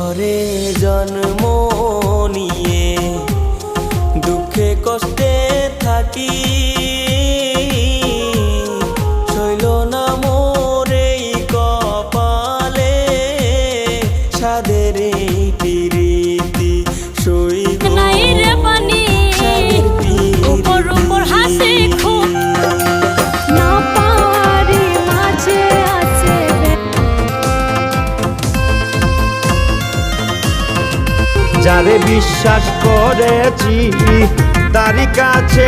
ঘরে জন্ম নিয়ে দুঃখে কষ্টে থাকি, শৈল না মোর এই কপালে সাদের এই প্রীতি সইব নাই রে পানি উপর উপর হাসি খুব না পারি মাঝে আছে যারে বিশ্বাস করেছি তারই কাছে